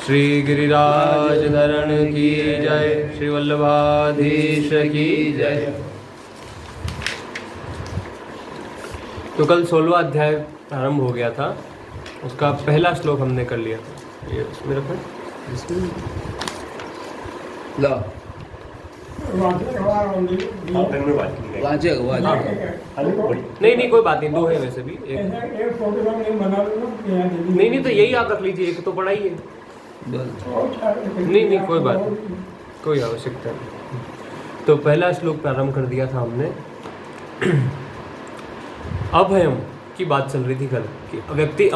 श्री गिरिराज धरण की जय, श्री वल्लभाधीश की जय। तो कल 16वां अध्याय प्रारंभ हो गया था, उसका पहला श्लोक हमने कर लिया था। ये उसमें रखें, नहीं कोई बात नहीं, दो है वैसे भी एक नहीं तो यही आप रख लीजिए, एक तो पढ़ा ही है। नहीं कोई बात नहीं, कोई आवश्यकता नहीं। तो पहला श्लोक प्रारंभ कर दिया था हमने। अभयम की बात चल रही थी कल कि व्यक्ति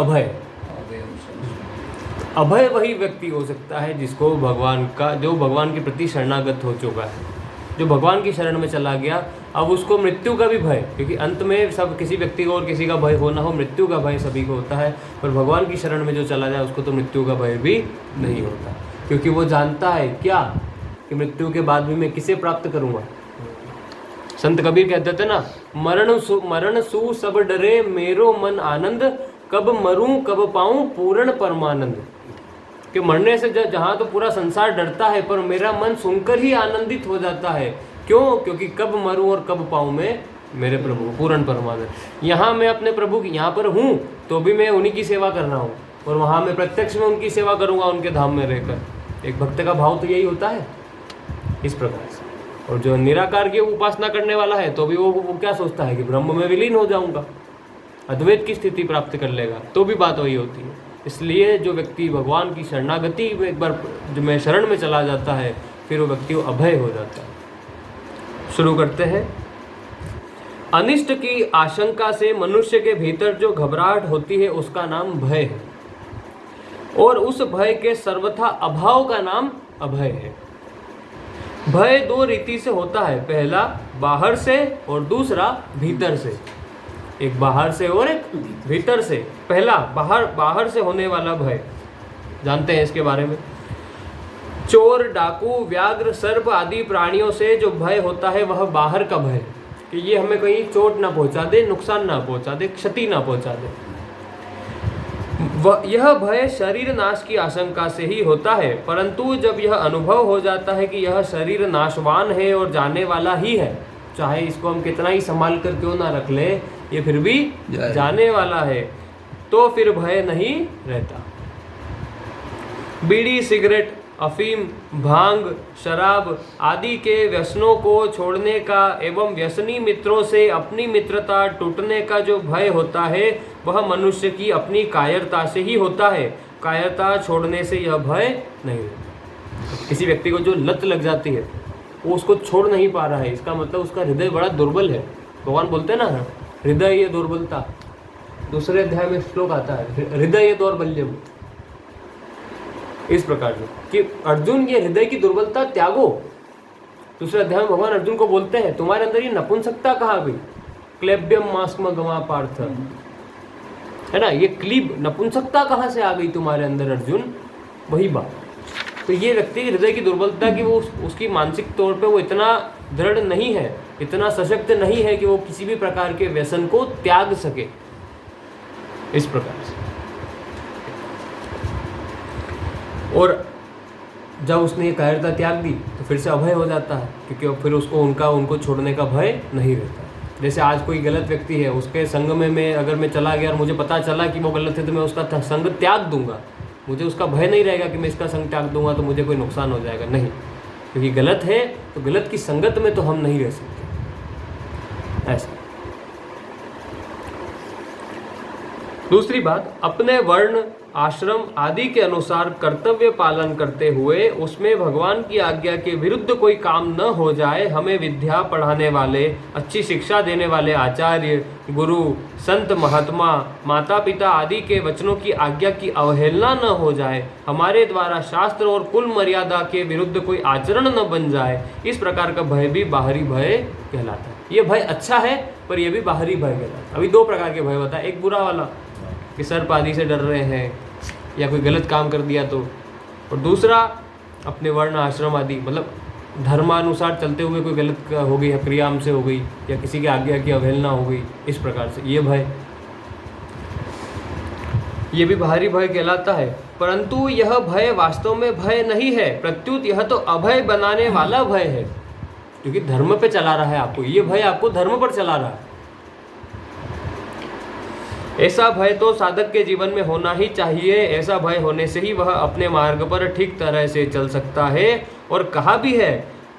अभय वही व्यक्ति हो सकता है जिसको जो भगवान के प्रति शरणागत हो चुका है, जो भगवान की शरण में चला गया। अब उसको मृत्यु का भी भय, क्योंकि अंत में सब किसी व्यक्ति को और किसी का भय हो ना हो, मृत्यु का भय सभी को होता है, पर भगवान की शरण में जो चला जाए उसको तो मृत्यु का भय भी नहीं होता, क्योंकि वो जानता है क्या कि मृत्यु के बाद भी मैं किसे प्राप्त करूँगा। संत कबीर कहते थे ना, मरण सु सब डरे मेरो मन आनंद, कब मरूं कब पाऊं पूर्ण परमानंद। कि मरने से जहाँ तो पूरा संसार डरता है, पर मेरा मन सुनकर ही आनंदित हो जाता है। क्यों? क्योंकि कब मरूं और कब पाऊं मैं मेरे प्रभु को पूर्ण परमानंद। यहाँ मैं अपने प्रभु की यहाँ पर हूँ तो भी मैं उन्हीं की सेवा कर रहा हूँ, और वहाँ मैं प्रत्यक्ष में उनकी सेवा करूँगा उनके धाम में रहकर। एक भक्त का भाव तो यही होता है इस प्रकार से। और जो निराकार की उपासना करने वाला है तो भी वो क्या सोचता है कि ब्रह्म में विलीन हो जाऊँगा, अद्वैत की स्थिति प्राप्त कर लेगा, तो भी बात वही होती है। इसलिए जो व्यक्ति भगवान की शरणागति में एक बार जो मैं शरण में चला जाता है, फिर वो व्यक्ति अभय हो जाता है। शुरू करते हैं। अनिष्ट की आशंका से मनुष्य के भीतर जो घबराहट होती है उसका नाम भय है, और उस भय के सर्वथा अभाव का नाम अभय है। भय दो रीति से होता है, पहला बाहर से और दूसरा भीतर से। एक बाहर से और एक भीतर से। पहला बाहर से होने वाला भय जानते हैं इसके बारे में। चोर, डाकू, व्याघ्र, सर्प आदि प्राणियों से जो भय होता है वह बाहर का भय, कि ये हमें कहीं चोट ना पहुंचा दे, नुकसान ना पहुंचा दे, क्षति ना पहुंचा दे। यह भय शरीर नाश की आशंका से ही होता है, परंतु जब यह अनुभव हो जाता है कि यह शरीर नाशवान है और जाने वाला ही है, चाहे इसको हम कितना ही संभाल कर क्यों ना रख ले, ये फिर भी जाने वाला है, तो फिर भय नहीं रहता। बीड़ी, सिगरेट, अफीम, भांग, शराब आदि के व्यसनों को छोड़ने का एवं व्यसनी मित्रों से अपनी मित्रता टूटने का जो भय होता है वह मनुष्य की अपनी कायरता से ही होता है। कायरता छोड़ने से यह भय नहीं रहता। किसी व्यक्ति को जो लत लग जाती है वो उसको छोड़ नहीं पा रहा है, इसका मतलब उसका हृदय बड़ा दुर्बल है। भगवान बोलते हैं ना, हृदय ये दुर्बलता, दूसरे अध्याय में श्लोक आता है, हृदय ये दौर्बल्यम। इस प्रकार से कि अर्जुन ये हृदय की दुर्बलता त्यागो। दूसरे अध्याय में भगवान अर्जुन को बोलते हैं, तुम्हारे अंदर ये नपुंसकता कहाँ गई? क्लेब्यम मास्म गमा पार्थ, है ना, ये क्लीब नपुंसकता कहाँ से आ गई तुम्हारे अंदर अर्जुन? वही बात। तो ये व्यक्ति हृदय की दुर्बलता की वो उसकी मानसिक तौर पे वो इतना दृढ़ नहीं है, इतना सशक्त नहीं है कि वो किसी भी प्रकार के व्यसन को त्याग सके। इस प्रकार से और जब उसने ये कायरता त्याग दी तो फिर से अभय हो जाता है, क्योंकि फिर उसको उनको छोड़ने का भय नहीं रहता। जैसे आज कोई गलत व्यक्ति है, उसके संग में अगर मैं चला गया और मुझे पता चला कि वो गलत है तो मैं उसका संग त्याग दूंगा, मुझे उसका भय नहीं रहेगा कि मैं इसका संग त्याग दूंगा तो मुझे कोई नुकसान हो जाएगा। नहीं, क्योंकि गलत है तो गलत की संगत में तो हम नहीं रह सकते। ऐसा। दूसरी बात, अपने वर्ण, आश्रम आदि के अनुसार कर्तव्य पालन करते हुए उसमें भगवान की आज्ञा के विरुद्ध कोई काम न हो जाए, हमें विद्या पढ़ाने वाले, अच्छी शिक्षा देने वाले आचार्य, गुरु, संत, महात्मा, माता पिता आदि के वचनों की आज्ञा की अवहेलना न हो जाए, हमारे द्वारा शास्त्र और कुल मर्यादा के विरुद्ध कोई आचरण न बन जाए, इस प्रकार का भय भी बाहरी भय कहलाता है। ये भय अच्छा है पर यह भी बाहरी भय कहलाता है। अभी दो प्रकार के भय होता है, एक बुरा वाला कि सर्प आदि से डर रहे हैं या कोई गलत काम कर दिया तो, और दूसरा अपने वर्ण, आश्रम आदि मतलब धर्मानुसार चलते हुए कोई गलत हो गई, क्रिया हमसे हो गई या किसी की आज्ञा की अवहेलना हो गई, इस प्रकार से ये भय, ये भी बाहरी भय कहलाता है। परंतु यह भय वास्तव में भय नहीं है, प्रत्युत यह तो अभय बनाने वाला भय है, क्योंकि धर्म पे चला रहा है आपको, ये भय आपको धर्म पर चला रहा है। ऐसा भय तो साधक के जीवन में होना ही चाहिए। ऐसा भय होने से ही वह अपने मार्ग पर ठीक तरह से चल सकता है। और कहा भी है,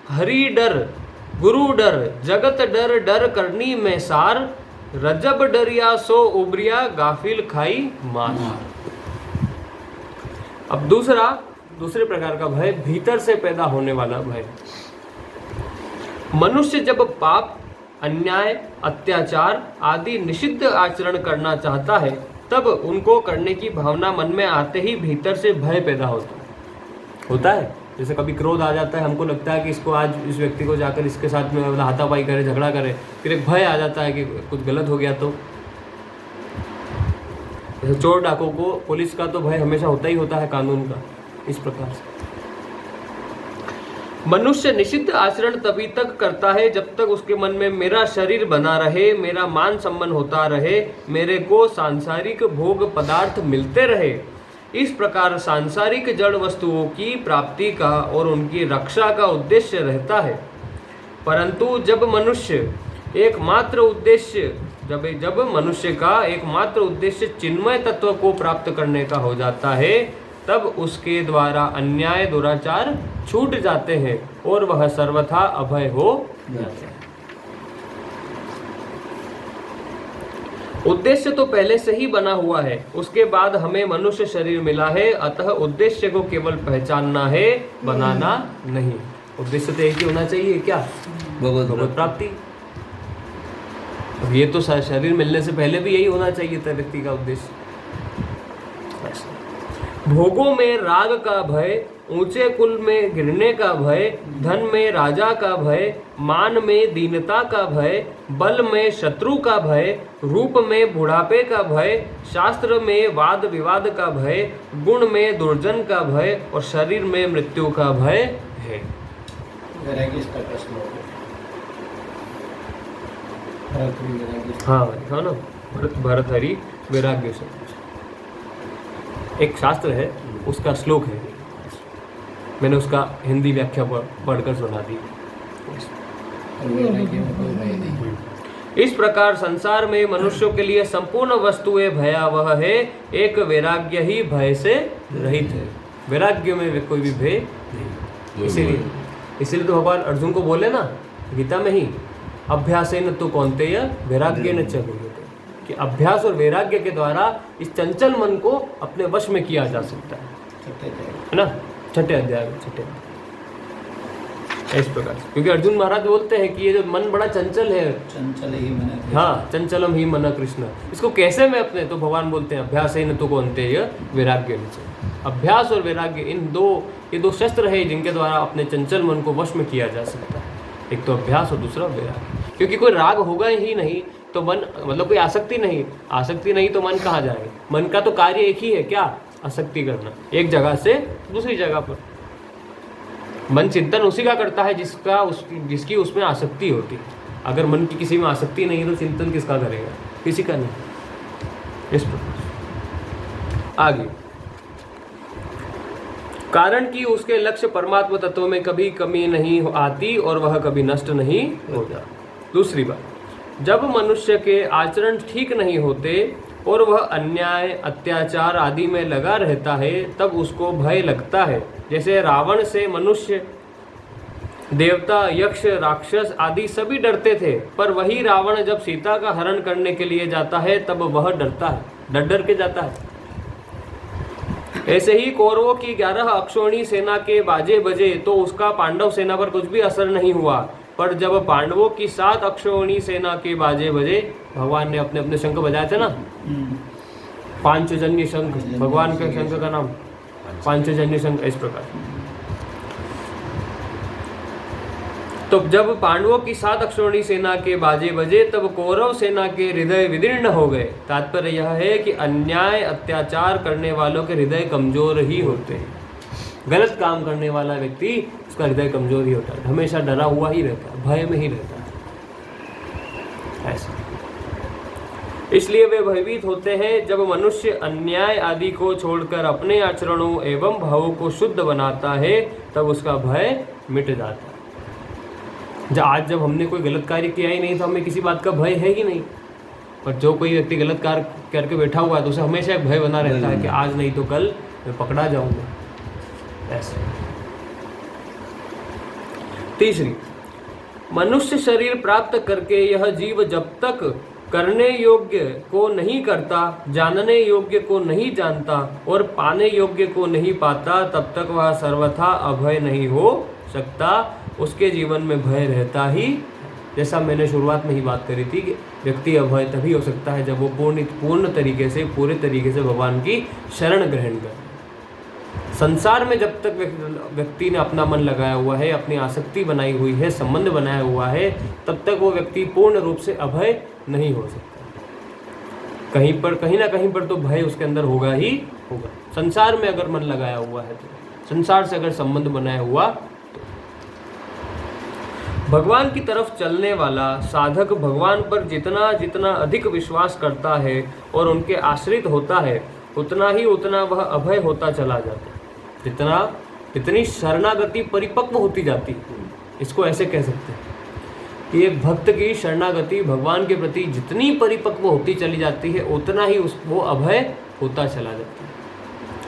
हरि डर गुरु डर जगत डर डर करनी में सार, रजब डरिया सो उबरिया गाफिल खाई मार। अब दूसरे प्रकार का भय भीतर से पैदा होने वाला भय। मनुष्य जब पाप, अन्याय, अत्याचार आदि निषिद्ध आचरण करना चाहता है, तब उनको करने की भावना मन में आते ही भीतर से भय पैदा होता है। जैसे कभी क्रोध आ जाता है, हमको लगता है कि इसको आज इस व्यक्ति को जाकर इसके साथ में हाथापाई करे, झगड़ा करे, फिर एक भय आ जाता है कि कुछ गलत हो गया तो। जैसे चोर डाकों को पुलिस का तो भय हमेशा होता ही होता है, कानून का। इस प्रकार से मनुष्य निषिद्ध आचरण तभी तक करता है जब तक उसके मन में मेरा शरीर बना रहे, मेरा मान सम्मान होता रहे, मेरे को सांसारिक भोग पदार्थ मिलते रहे। इस प्रकार सांसारिक जड़ वस्तुओं की प्राप्ति का और उनकी रक्षा का उद्देश्य रहता है। परंतु जब मनुष्य का एकमात्र उद्देश्य चिन्मय तत्व को प्राप्त करने का हो जाता है, तब उसके द्वारा अन्याय दुराचार छूट जाते हैं और वह सर्वथा अभय हो जाता है। उद्देश्य तो पहले से ही बना हुआ है, उसके बाद हमें मनुष्य शरीर मिला है, अतः उद्देश्य को केवल पहचानना है, बनाना नहीं। उद्देश्य तो एक ही होना चाहिए, क्या? भगवत प्राप्ति। ये तो शरीर मिलने से पहले भी यही होना चाहिए था व्यक्ति का उद्देश्य। भोगों में राग का भय, ऊंचे कुल में गिरने का भय, धन में राजा का भय, मान में दीनता का भय, बल में शत्रु का भय, रूप में बुढ़ापे का भय, शास्त्र में वाद विवाद का भय, गुण में दुर्जन का भय और शरीर में मृत्यु का भय है। हाँ ना, भरत हरि वैराग्य से एक शास्त्र है, उसका श्लोक है, मैंने उसका हिंदी व्याख्या पढ़कर सुना दी। इस प्रकार संसार में मनुष्यों के लिए संपूर्ण वस्तुएं भयावह है, एक वैराग्य ही भय से रहित है। वैराग्य में कोई भी भय नहीं। इसीलिए तो भगवान अर्जुन को बोले ना गीता में ही, अभ्यासेन तु कौन्तेय वैराग्येन च गृह्यते, कि अभ्यास और वैराग्य के द्वारा इस चंचल मन को अपने वश में किया जा सकता है ना। छठे अध्याय में इस प्रकार से, क्योंकि अर्जुन महाराज बोलते हैं कि ये जो मन बड़ा चंचल है, चंचल ही मन, हाँ चंचलम ही मन कृष्ण, इसको कैसे मैं अपने, तो भगवान बोलते हैं अभ्यासेन तु कौन्तेय वैराग्येन च। अभ्यास और वैराग्य, ये दो शस्त्र है जिनके द्वारा अपने चंचल मन को वश में किया जा सकता है। एक तो अभ्यास और दूसरा वैराग्य। क्योंकि कोई राग होगा ही नहीं तो मन, मतलब कोई आसक्ति नहीं तो मन कहाँ जाएगा? मन का तो कार्य एक ही है, क्या? आसक्ति करना, एक जगह से दूसरी जगह पर। मन चिंतन उसी का करता है जिसकी उसमें आसक्ति होती है। अगर मन की किसी में आसक्ति नहीं है तो चिंतन किसका करेगा? किसी का नहीं। इस प्रकार आगे, कारण कि उसके लक्ष्य परमात्मा तत्व में कभी कमी नहीं आती और वह कभी नष्ट नहीं होता। दूसरी बात, जब मनुष्य के आचरण ठीक नहीं होते और वह अन्याय, अत्याचार आदि में लगा रहता है, तब उसको भय लगता है। जैसे रावण से मनुष्य, देवता, यक्ष, राक्षस आदि सभी डरते थे, पर वही रावण जब सीता का हरण करने के लिए जाता है तब वह डरता है, डर के जाता है। ऐसे ही कौरवों की 11 अक्षौणी सेना के बाजे बजे तो उसका पांडव सेना पर कुछ भी असर नहीं हुआ, पर जब पांडवों की 7 अक्षौणी सेना के बाजे बजे, भगवान ने अपने अपने शंख बजाए थे ना, पांचजन्य शंख, भगवान के शंख का नाम पांचजन्य शंख। इस प्रकार तो जब पांडवों की 7 अक्षौणी सेना के बाजे बजे तब कौरव सेना के हृदय विदीर्ण हो गए। तात्पर्य यह है कि अन्याय, अत्याचार करने वालों के हृदय कमजोर ही होते हैं। गलत काम करने वाला व्यक्ति, उसका हृदय कमजोर ही होता है, हमेशा डरा हुआ ही रहता है, भय में ही रहता है। ऐसा इसलिए वे भयभीत होते हैं। जब मनुष्य अन्याय आदि को छोड़कर अपने आचरणों एवं भावों को शुद्ध बनाता है तब उसका भय मिट जाता है। आज जब हमने कोई गलत कार्य किया ही नहीं तो हमें किसी बात का भय है ही नहीं। पर जो कोई व्यक्ति गलत कार्य करके बैठा हुआ है तो उसे हमेशा एक भय बना रहता है कि आज नहीं तो कल मैं पकड़ा जाऊंगा। ऐसे तीसरी, मनुष्य शरीर प्राप्त करके यह जीव जब तक करने योग्य को नहीं करता, जानने योग्य को नहीं जानता और पाने योग्य को नहीं पाता, तब तक वह सर्वथा अभय नहीं हो सकता। उसके जीवन में भय रहता ही। जैसा मैंने शुरुआत में ही बात करी थी कि व्यक्ति अभय तभी हो सकता है जब वो पूर्ण तरीके से पूरे तरीके से भगवान की शरण ग्रहण करे। संसार में जब तक व्यक्ति ने अपना मन लगाया हुआ है, अपनी आसक्ति बनाई हुई है, संबंध बनाया हुआ है, तब तक वो व्यक्ति पूर्ण रूप से अभय नहीं हो सकता। कहीं ना कहीं पर तो भय उसके अंदर होगा ही होगा। संसार में अगर मन लगाया हुआ है तो, संसार से अगर संबंध बनाया हुआ तो। भगवान की तरफ चलने वाला साधक भगवान पर जितना जितना अधिक विश्वास करता है और उनके आश्रित होता है उतना वह अभय होता चला जाता है। जितनी शरणागति परिपक्व होती जाती है, इसको ऐसे कह सकते हैं कि एक भक्त की शरणागति भगवान के प्रति जितनी परिपक्व होती चली जाती है उतना ही वो अभय होता चला जाता है।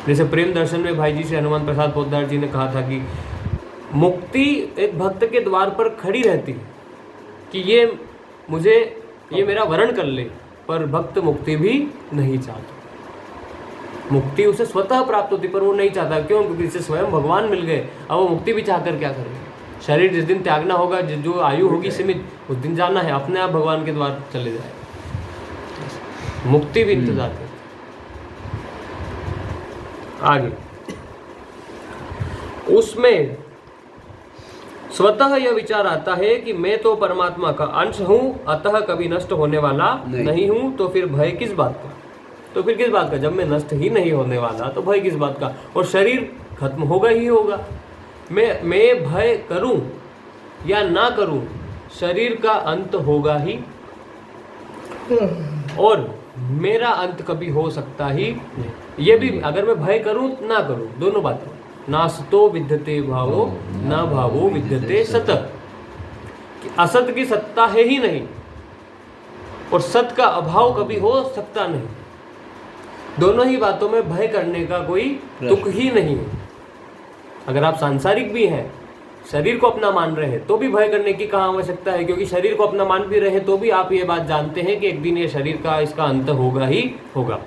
जैसे प्रेम दर्शन में भाई जी से हनुमान प्रसाद पोद्दार जी ने कहा था कि मुक्ति एक भक्त के द्वार पर खड़ी रहती है कि ये मेरा वरण कर ले, पर भक्त मुक्ति भी नहीं चाहता। मुक्ति उसे स्वतः प्राप्त होती पर वो नहीं चाहता। क्यों? क्योंकि इसे स्वयं भगवान मिल गए। अब वो मुक्ति भी चाहकर क्या करेगा? शरीर जिस दिन त्यागना होगा, जो आयु होगी सीमित, उस दिन जाना है, अपने आप भगवान के द्वार चले जाए। मुक्ति भी इंतजार करती। आगे उसमें स्वतः यह विचार आता है कि मैं तो परमात्मा का अंश हूँ, अतः कभी नष्ट होने वाला नहीं हूँ, तो फिर भय किस बात का? जब मैं नष्ट ही नहीं होने वाला तो भय किस बात का? और शरीर खत्म होगा ही होगा। मैं भय करूं या ना करूं, शरीर का अंत होगा ही, और मेरा अंत कभी हो सकता ही नहीं। ये भी अगर मैं भय करूं ना करूं, दोनों बातें। नासतो विद्यते भावो ना भावो विद्यते सत। असत की सत्ता है ही नहीं और सत का अभाव कभी हो सकता नहीं। दोनों ही बातों में भय करने का कोई तुक ही नहीं है। अगर आप सांसारिक भी हैं, शरीर को अपना मान रहे हैं, तो भी भय करने की कहाँ आवश्यकता है? क्योंकि शरीर को अपना मान भी रहे तो भी आप ये बात जानते हैं कि एक दिन ये शरीर का इसका अंत होगा ही होगा।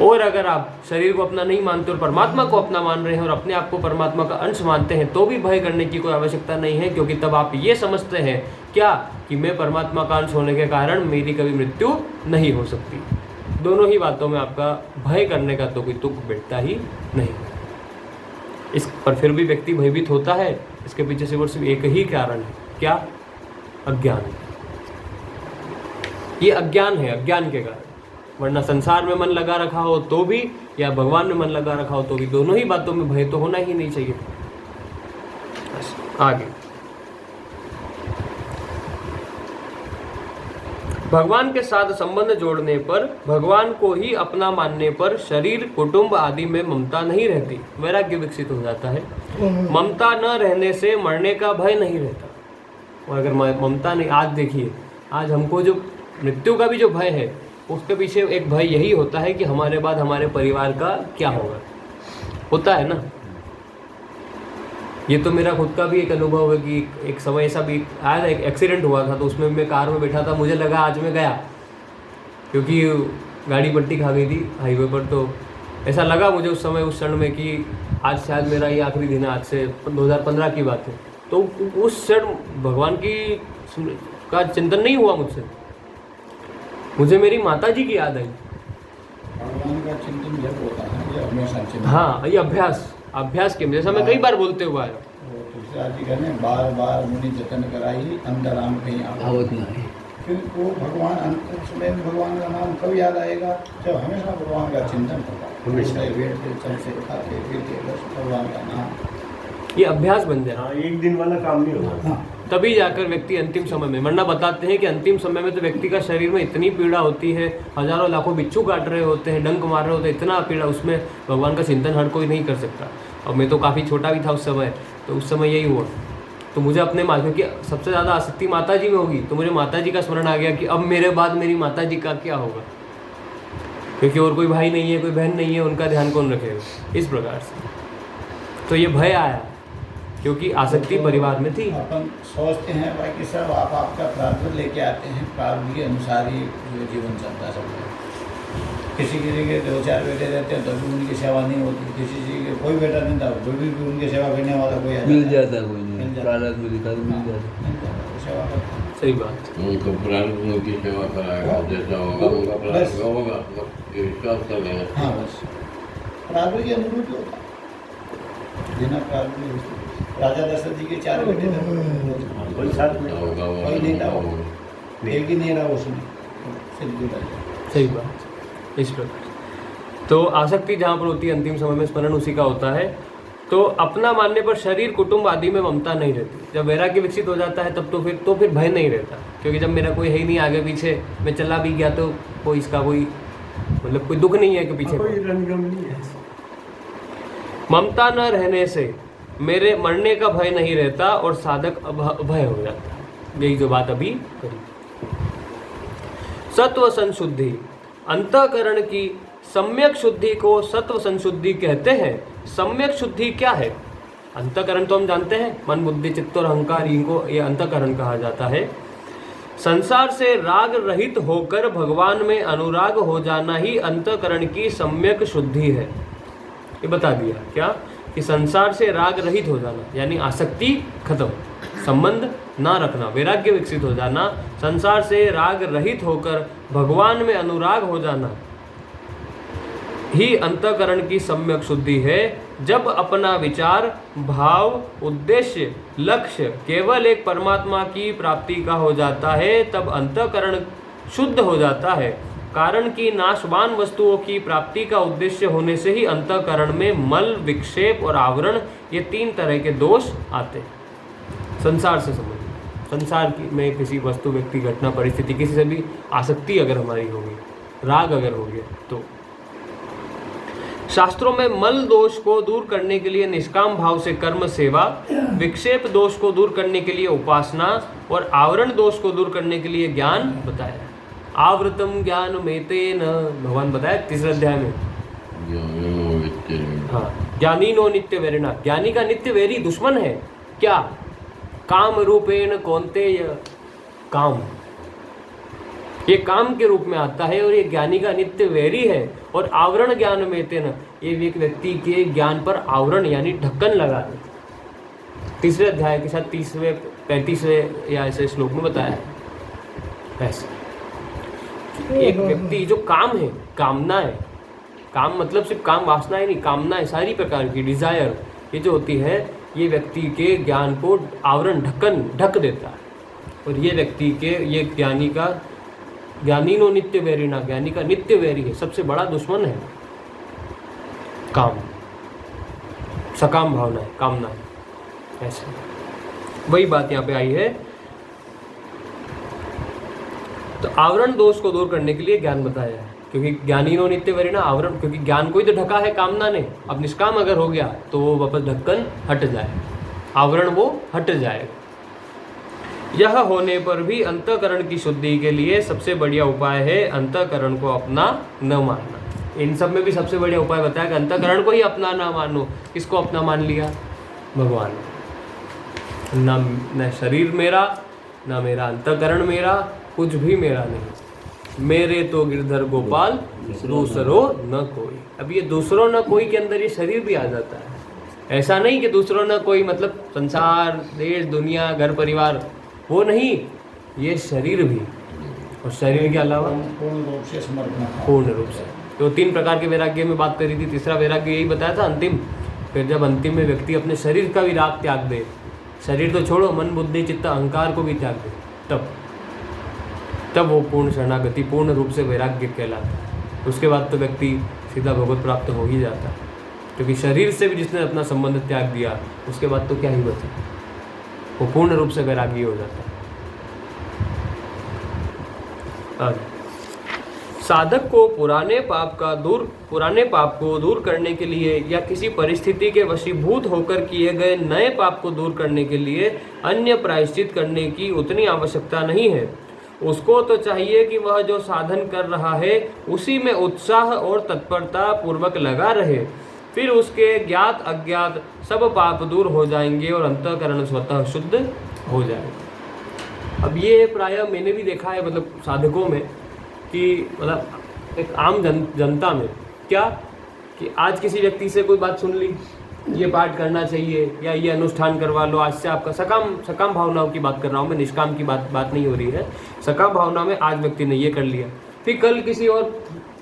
और अगर आप शरीर को अपना नहीं मानते और परमात्मा को अपना मान रहे हैं और अपने आप को परमात्मा का अंश मानते हैं, तो भी भय करने की कोई आवश्यकता नहीं है। क्योंकि तब आप ये समझते हैं क्या कि मैं परमात्मा का अंश होने के कारण मेरी कभी मृत्यु नहीं हो सकती। दोनों ही बातों में आपका भय करने का तो कोई तुक बैठता ही नहीं। इस पर फिर भी व्यक्ति भयभीत होता है। इसके पीछे से सिर्फ एक ही कारण है, क्या? अज्ञान। ये अज्ञान है, अज्ञान के कारण। वरना संसार में मन लगा रखा हो तो भी, या भगवान में मन लगा रखा हो तो भी, दोनों ही बातों में भय तो होना ही नहीं चाहिए। आगे भगवान के साथ संबंध जोड़ने पर, भगवान को ही अपना मानने पर शरीर, कुटुंब आदि में ममता नहीं रहती, वैराग्य विकसित हो जाता है। ममता न रहने से मरने का भय नहीं रहता। और अगर ममता नहीं, आज देखिए, आज हमको जो मृत्यु का भी जो भय है, उसके पीछे एक भय यही होता है कि हमारे बाद हमारे परिवार का क्या होगा। होता है ना। ये तो मेरा खुद का भी एक अनुभव है कि एक समय ऐसा भी आया, एक एक्सीडेंट हुआ था, तो उसमें मैं कार में बैठा था, मुझे लगा आज मैं गया, क्योंकि गाड़ी पट्टी खा गई थी हाईवे पर। तो ऐसा लगा मुझे उस समय, उस क्षण में, कि आज शायद मेरा ये आखिरी दिन है। आज से 2015 की बात है। तो उस क्षण भगवान का चिंतन नहीं हुआ मुझसे, मुझे मेरी माता जी की याद आई। भगवान का चिंतन जब होता है, ये हमेशा चिंतन। हाँ, ये अभ्यास के जैसा मैं कई बार बोलते हुआ आया। तुलसीदास जी कहते हैं, बार बार मुनि जतन कराई, अंतराम कहीं आवत नहीं। फिर वो भगवान अंत में भगवान का नाम कब याद आएगा? जब हमेशा भगवान का चिंतन होगा। हमेशा बैठते, चलते, खाते पीते, बस भगवान का नाम। ये अभ्यास बन जाए। हाँ, एक दिन वाला काम नहीं होगा। हाँ, तभी जाकर व्यक्ति अंतिम समय में, वरना बताते हैं कि अंतिम समय में तो व्यक्ति का शरीर में इतनी पीड़ा होती है, हजारों लाखों बिच्छू काट रहे होते हैं, डंक मार रहे होते हैं, इतना पीड़ा, उसमें भगवान का चिंतन हर कोई नहीं कर सकता। और मैं तो काफ़ी छोटा भी था उस समय, तो उस समय यही हुआ। तो मुझे अपने माँ, क्योंकि सबसे ज़्यादा आसक्ति माता जी में होगी, तो मुझे माता जी का स्मरण आ गया कि अब मेरे बाद मेरी माता जी का क्या होगा, क्योंकि और कोई भाई नहीं है, कोई बहन नहीं है, उनका ध्यान कौन रखेगा, इस प्रकार से। तो ये भय आया क्योंकि आसक्ति परिवार में थी। अपन सोचते हैं बाकी सब आप आपका प्रारब्ध लेके आते हैं, प्रारब्ध के अनुसार ही जो जीवन चलता है सबका। किसी के 2-4 बेटे रहते हैं तो भी उनकी सेवा नहीं होती, किसी के कोई बेटा नहीं था तो भी उनकी सेवा करने वाला कोई मिल जाता, कोई नहीं प्रारब्ध में लिखा तो मिल जाता, सेवा करते हैं। सही बात। उनको प्रारब्ध की सेवा कराएगा, जैसा होगा उनका प्रारब्ध होगा, ये विश्वास कर लेना। हाँ बस प्रारब्ध के अनुरूप ही होता है, बिना प्रारब्ध के। राजा दशरथ जी के 4 बेटे थे, कोई साथ में कोई नहीं था, एक ही नहीं रहा उसमें, सही बात। इस प्रकार तो आसक्ति जहाँ पर होती है अंतिम समय में स्मरण उसी का होता है। तो अपना मानने पर शरीर कुटुंब आदि में ममता नहीं रहती। जब वैराग्य विकसित हो जाता है तब तो फिर भय नहीं रहता, क्योंकि जब मेरा कोई है ही नहीं आगे पीछे, मैं चला भी गया तो कोई इसका कोई मतलब कोई दुख नहीं है कि पीछे कोई रंगम नहीं है। ममता न रहने से मेरे मरने का भय नहीं रहता और साधक भय हो जाता है। यही जो बात अभी करी। सत्व संशुद्धि, अंतःकरण की सम्यक शुद्धि को सत्व संशुद्धि कहते हैं। सम्यक शुद्धि क्या है? अंतःकरण तो हम जानते हैं, मन बुद्धि चित्त और अहंकार, इनको ये अंतःकरण कहा जाता है। संसार से राग रहित होकर भगवान में अनुराग हो जाना ही अंतःकरण की सम्यक शुद्धि है। ये बता दिया क्या कि संसार से राग रहित हो जाना यानी आसक्ति खत्म, संबंध ना रखना, वैराग्य विकसित हो जाना, संसार से राग रहित होकर भगवान में अनुराग हो जाना ही अंतःकरण की सम्यक शुद्धि है। जब अपना विचार, भाव, उद्देश्य, लक्ष्य केवल एक परमात्मा की प्राप्ति का हो जाता है तब अंतःकरण शुद्ध हो जाता है। कारण की नाशवान वस्तुओं की प्राप्ति का उद्देश्य होने से ही अंतःकरण में मल, विक्षेप और आवरण, ये 3 तरह के दोष आते हैं। संसार से संबंधित, संसार की में किसी वस्तु, व्यक्ति, घटना, परिस्थिति, किसी से भी आसक्ति अगर हमारी होगी, राग अगर हो गया तो। शास्त्रों में मल दोष को दूर करने के लिए निष्काम भाव से कर्म सेवा, विक्षेप दोष को दूर करने के लिए उपासना और आवरण दोष को दूर करने के लिए ज्ञान बताया। आवृतम ज्ञान मेतेन, भगवान बताया 3 अध्याय में। हाँ, ज्ञानी नो नित्य वैरिणा, ज्ञानी का नित्य वैरी दुश्मन है क्या? काम रूपेण कौन्तेय, काम, ये काम के रूप में आता है और ये ज्ञानी का नित्य वैरी है। और आवरण ज्ञान में तेन, ये एक व्यक्ति के ज्ञान पर आवरण यानी ढक्कन लगा देते। 3 अध्याय के साथ 30वें 35वें या ऐसे श्लोक में बताया है। ऐसे एक व्यक्ति जो काम है, कामना है, काम मतलब सिर्फ काम वासना ही नहीं, कामना है, सारी प्रकार की डिजायर, ये जो होती है ये व्यक्ति के ज्ञान को आवरण, ढक्कन ढक देता है। और ये व्यक्ति के, ये ज्ञानी का, ज्ञानी नो नित्य वैरिणा, ज्ञानी का नित्य वैरी है, सबसे बड़ा दुश्मन है काम, सकाम भावना है, कामना है। ऐसे वही बात यहाँ पे आई है। तो आवरण दोष को दूर करने के लिए ज्ञान बताया है, क्योंकि ज्ञानी नो नित्य वैरिणा, आवरण, क्योंकि ज्ञान को ही तो ढका है कामना ने। अब निष्काम अगर हो गया तो वो वापस ढक्कन हट जाए, आवरण वो हट जाएगा। यह होने पर भी अंतःकरण की शुद्धि के लिए सबसे बढ़िया उपाय है अंतःकरण को अपना न मानना। इन सब में भी सबसे बढ़िया उपाय बताया कि अंतःकरण को ही अपना ना मानो। किसको अपना मान लिया? भगवान। न शरीर मेरा, न मेरा अंतःकरण मेरा, कुछ भी मेरा नहीं। मेरे तो गिरधर गोपाल, दूसरों न कोई। अब ये दूसरों न कोई के अंदर ये शरीर भी आ जाता है। ऐसा नहीं कि दूसरों न कोई मतलब संसार, देश, दुनिया, घर परिवार, वो नहीं, ये शरीर भी। और शरीर के अलावा पूर्ण रूप से समर्पण, पूर्ण रूप से। तो 3 प्रकार के वैराग्य में बात करी थी। तीसरा वैराग्य यही बताया था अंतिम। फिर जब अंतिम में व्यक्ति अपने शरीर का भी राग त्याग दे, शरीर तो छोड़ो, मन बुद्धि चित्त अहंकार को भी त्याग दे, तब वो पूर्ण शरणागति, पूर्ण रूप से वैराग्य कहलाता है। उसके बाद तो व्यक्ति सीधा भगवत प्राप्त हो ही जाता है, क्योंकि शरीर से भी जिसने अपना संबंध त्याग दिया उसके बाद तो क्या ही बचा। वो पूर्ण रूप से वैरागी हो जाता है। साधक को पुराने पाप को दूर करने के लिए या किसी परिस्थिति के वशीभूत होकर किए गए नए पाप को दूर करने के लिए अन्य प्रायश्चित करने की उतनी आवश्यकता नहीं है। उसको तो चाहिए कि वह जो साधन कर रहा है उसी में उत्साह और तत्परता पूर्वक लगा रहे, फिर उसके ज्ञात अज्ञात सब पाप दूर हो जाएंगे और अंतःकरण स्वतः शुद्ध हो जाएगा। अब ये प्रायः मैंने भी देखा है, मतलब साधकों में, कि मतलब एक आम जनता में क्या कि आज किसी व्यक्ति से कोई बात सुन ली, ये पाठ करना चाहिए या ये अनुष्ठान करवा लो, आज से आपका सकाम भावनाओं की बात कर रहा हूँ मैं, निष्काम की बात नहीं हो रही है। सकाम भावना में आज व्यक्ति ने ये कर लिया, फिर कल किसी और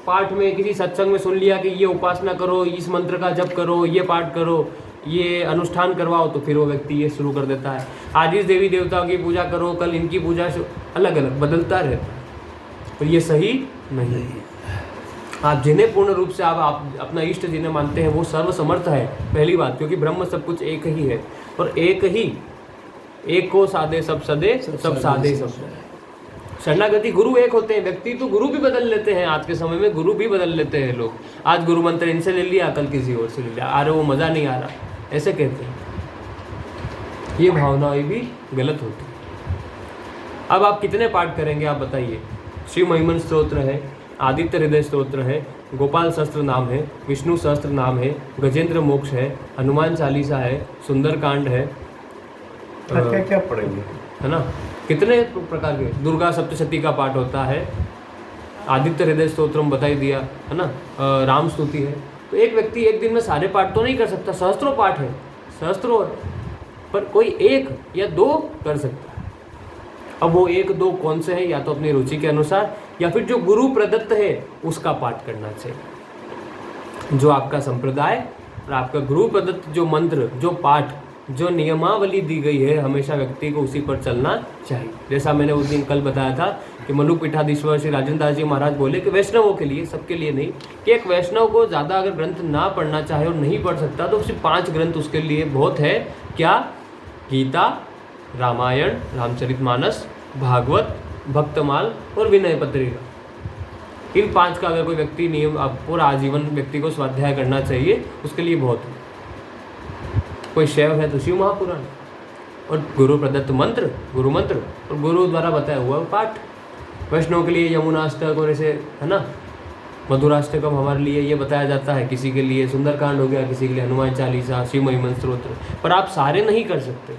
पाठ में किसी सत्संग में सुन लिया कि ये उपासना करो, इस मंत्र का जप करो, ये पाठ करो, ये अनुष्ठान करवाओ, तो फिर वो व्यक्ति ये शुरू कर देता है। आज इस देवी देवताओं की पूजा करो, कल इनकी पूजा, अलग अलग बदलता रहता है। तो ये सही नहीं है। आप जिन्हें पूर्ण रूप से आप अपना इष्ट जिन्हें मानते हैं वो सर्वसमर्थ है, पहली बात, क्योंकि ब्रह्म सब कुछ एक ही है और एक को साधे सब सदे, सब साधे सब। शरणागति गुरु एक होते हैं, व्यक्ति तो गुरु भी बदल लेते हैं। आज के समय में गुरु भी बदल लेते हैं लोग। आज गुरु मंत्र इनसे ले लिया, कल किसी और से ले लिया, अरे वो मज़ा नहीं आ रहा, ऐसे कहते हैं। ये भावनाएं भी गलत होती है। अब आप कितने पाठ करेंगे आप बताइए। श्री महिमन स्तोत्र है, आदित्य हृदय स्तोत्र है, गोपाल सहस्त्र नाम है, विष्णु सहस्त्र नाम है, गजेंद्र मोक्ष है, हनुमान चालीसा है, सुंदरकांड है, क्या क्या पढ़ेंगे, है ना, कितने प्रकार के, दुर्गा सप्तशती का पाठ होता है, आदित्य हृदय स्तोत्र बता ही दिया, है ना, राम स्तुति है। तो एक व्यक्ति एक दिन में सारे पाठ तो नहीं कर सकता, सहस्त्रों पाठ है, सहस्त्रों, पर कोई एक या दो कर सकता है। अब वो एक दो कौन से हैं, या तो अपनी रुचि के अनुसार या फिर जो गुरु प्रदत्त है उसका पाठ करना चाहिए। जो आपका संप्रदाय और आपका गुरु प्रदत्त जो मंत्र, जो पाठ, जो नियमावली दी गई है, हमेशा व्यक्ति को उसी पर चलना चाहिए। जैसा मैंने उस दिन कल बताया था कि मलुक पीठाधीश्वर श्री राजेंद्र दास जी महाराज बोले कि वैष्णवों के लिए, सबके लिए नहीं, कि एक वैष्णव को ज़्यादा अगर ग्रंथ ना पढ़ना चाहे और नहीं पढ़ सकता तो सिर्फ 5 ग्रंथ उसके लिए बहुत है। क्या? गीता, रामायण, रामचरितमानस, भागवत, भक्तमाल और विनय पत्रिका। इन 5 का अगर कोई व्यक्ति नियम पूरा आजीवन व्यक्ति को स्वाध्याय करना चाहिए, उसके लिए बहुत है। कोई शैव है तो शिव महापुराण और गुरु प्रदत्त मंत्र, गुरु मंत्र और गुरु द्वारा बताया हुआ पाठ। वैष्णव के लिए यमुनाष्टक और ऐसे, है ना, मधुराष्टकम हमारे लिए ये बताया जाता है, किसी के लिए सुंदरकांड हो गया, किसी के लिए हनुमान चालीसा, शिव महिमन स्तोत्र। पर आप सारे नहीं कर सकते,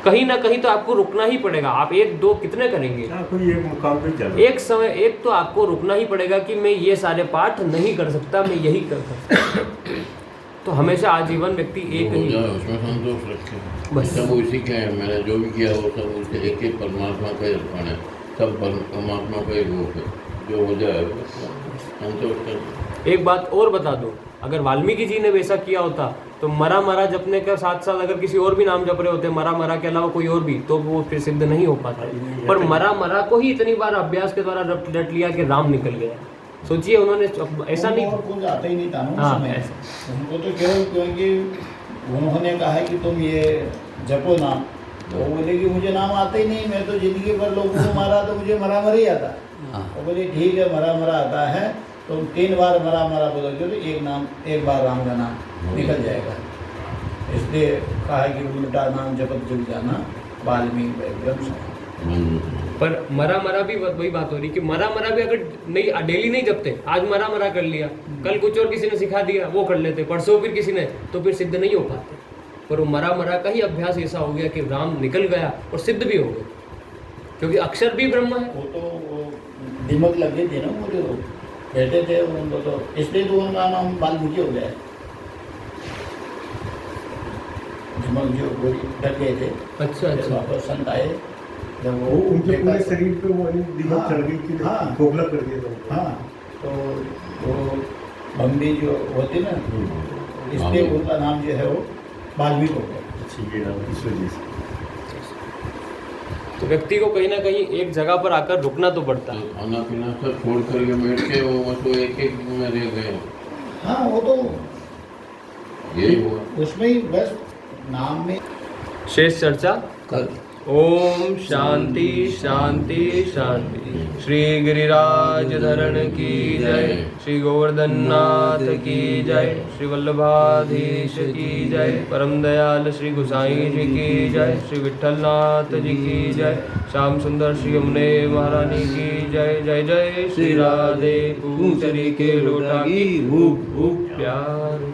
कहीं ना कहीं तो आपको रुकना ही पड़ेगा। आप एक दो कितने करेंगे? कोई एक मुकाम पे चलो, एक समय एक तो आपको रुकना ही पड़ेगा कि मैं ये सारे पाठ नहीं कर सकता, मैं यही कर सकता। तो हमेशा आजीवन व्यक्ति एक ही, उसमें संतोष रखें, बस सब उसी के हैं। मैंने जो भी किया वो सब उसके एक एक परमात्मा का ही अर्पण है, सब परमात्मा का ही रूप है, जो हो जाए संतोष कर। एक बात और बता दो, अगर वाल्मीकि जी ने वैसा किया होता तो मरा जपने के साथ साथ अगर किसी और भी नाम जप रहे होते, मरा के अलावा कोई और भी, तो वो फिर सिद्ध नहीं हो पाता। पर मरा को ही इतनी बार अभ्यास के द्वारा रट लिया कि राम निकल गया। सोचिए, उन्होंने ऐसा नहीं, और कुछ आता ही नहीं था ना हाँ, उस समय। उनको तो केवल क्योंकि उन्होंने कहा है कि तुम ये जपो नाम, तो बोले कि मुझे नाम आता ही नहीं, मैं तो जिंदगी भर लोगों को मारा तो मुझे मरा ही आता। तो बोले ठीक है, मरा आता है, तुम 3 बार मरा बोलोगे तो एक बार राम का नाम निकल जाएगा। इसलिए कहा कि उल्टा नाम जपत जुट जाना वाल्मीकि एकदम। पर मरा भी वही बात हो रही कि मरा भी अगर नहीं, डेली नहीं जपते, आज मरा कर लिया, कल कुछ और किसी ने सिखा दिया वो कर लेते, परसों फिर किसी ने, तो फिर सिद्ध नहीं हो पाते। पर वो मरा का ही अभ्यास ऐसा हो गया कि राम निकल गया और सिद्ध भी हो गए, क्योंकि अक्षर भी ब्रह्म है। वो तो दिमाग लगे थे ना, वो जो बैठे थे उनको, तो इसलिए तो उनका नाम वाल्मीकि हो गया। दिमाग जो डर गए थे, अच्छा वापस संत आए, जब वो उनके पूरे शरीर पे वो दिमाग चढ़ गई कि खोखला कर दिया था। हाँ, तो वो बम्बी जो होती ना, इसलिए उनका नाम जो है वो वाल्मीकि हो गया। अच्छी ये नाम इस वजह से। तो व्यक्ति को कहीं ना कहीं एक जगह पर आकर रुकना तो पड़ता है। खाना पीना सब छोड़ करके बैठ के वो तो एक में रह गए। हाँ, वो तो यही हुआ उसमें ही बस नाम में। शेष चर्चा कर ओम शांति शांति शांति। श्री गिरिराज धरण की जय, श्री गोवर्धन नाथ की जय, श्री वल्लभाधीश की जय, परम दयाल श्री गोसाई जी की जय, श्री विठल नाथ जी की जय, श्याम सुंदर श्री यमुने महारानी की जय। जय जय श्री राधे पूछरी के लोटा की भूख भूख प्यार।